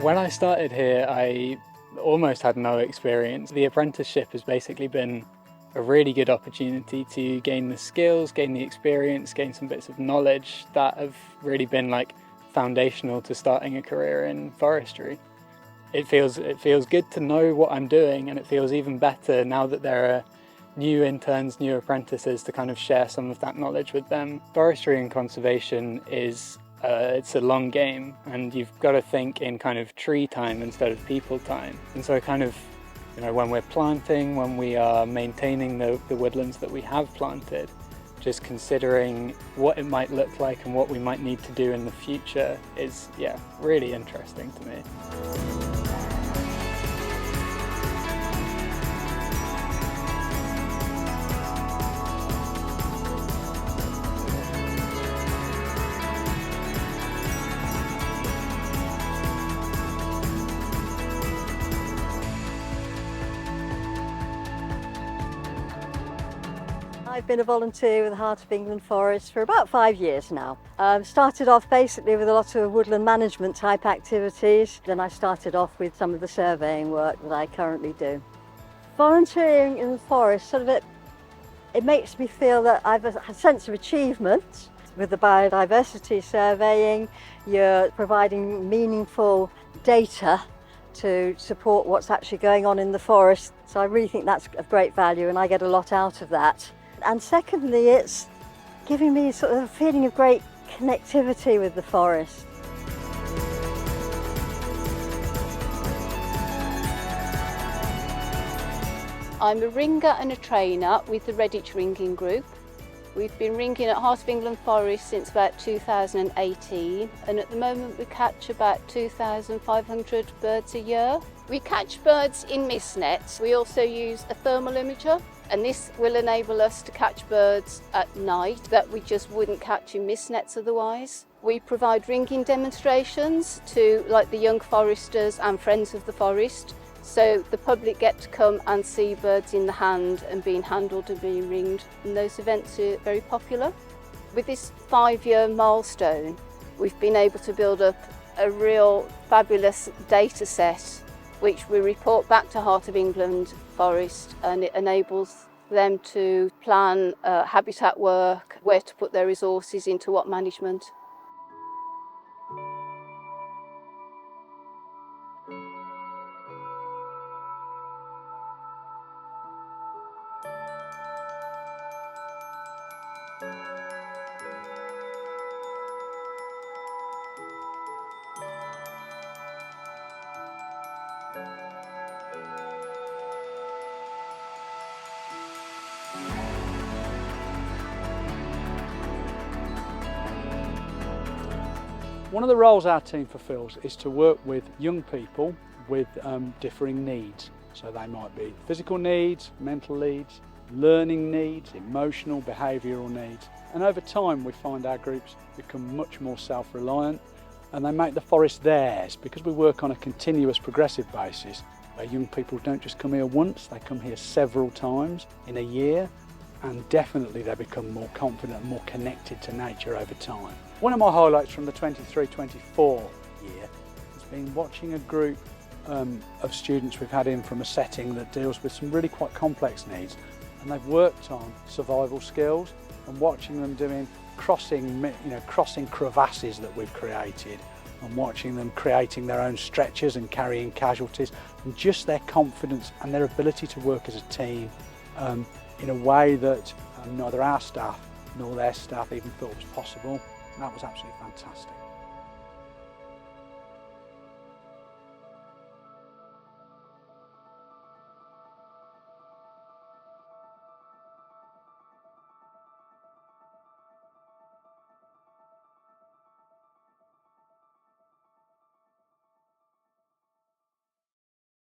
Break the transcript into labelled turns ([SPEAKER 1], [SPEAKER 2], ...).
[SPEAKER 1] When I started here, I almost had no experience. The apprenticeship has basically been a really good opportunity to gain the skills, gain the experience, gain some bits of knowledge that have really been foundational to starting a career in forestry. It feels good to know what I'm doing, and it feels even better now that there are new interns, new apprentices, to kind of share some of that knowledge with them. Forestry and conservation is it's a long game, and you've got to think in kind of tree time instead of people time. And so when we're planting, when we are maintaining the woodlands that we have planted, just considering what it might look like and what we might need to do in the future is, really interesting to me.
[SPEAKER 2] I've been a volunteer with the Heart of England Forest for about 5 years now. Started off basically with a lot of woodland management type activities. Then I started off with some of the surveying work that I currently do. Volunteering in the forest, it makes me feel that I've a sense of achievement. With the biodiversity surveying, you're providing meaningful data to support what's actually going on in the forest. So I really think that's of great value, and I get a lot out of that. And secondly, it's giving me sort of a feeling of great connectivity with the forest.
[SPEAKER 3] I'm a ringer and a trainer with the Redditch Ringing Group. We've been ringing at Heart of England Forest since about 2018, and at the moment we catch about 2,500 birds a year. We catch birds in mist nets. We also use a thermal imager, and this will enable us to catch birds at night that we just wouldn't catch in mist nets otherwise. We provide ringing demonstrations to the young foresters and friends of the forest, so the public get to come and see birds in the hand and being handled and being ringed, and those events are very popular. With this 5-year milestone, we've been able to build up a real fabulous data set which we report back to Heart of England Forest, and it enables them to plan habitat work, where to put their resources into what management.
[SPEAKER 4] One of the roles our team fulfills is to work with young people with differing needs. So they might be physical needs, mental needs, learning needs, emotional, behavioural needs. And over time we find our groups become much more self-reliant, and they make the forest theirs, because we work on a continuous progressive basis where young people don't just come here once, they come here several times in a year, and definitely they become more confident and more connected to nature over time. One of my highlights from the 23-24 year has been watching a group of students we've had in from a setting that deals with some really quite complex needs, and they've worked on survival skills, and watching them doing crossing crevasses that we've created, and watching them creating their own stretchers and carrying casualties, and just their confidence and their ability to work as a team in a way that neither our staff nor their staff even thought was possible. And that was absolutely fantastic.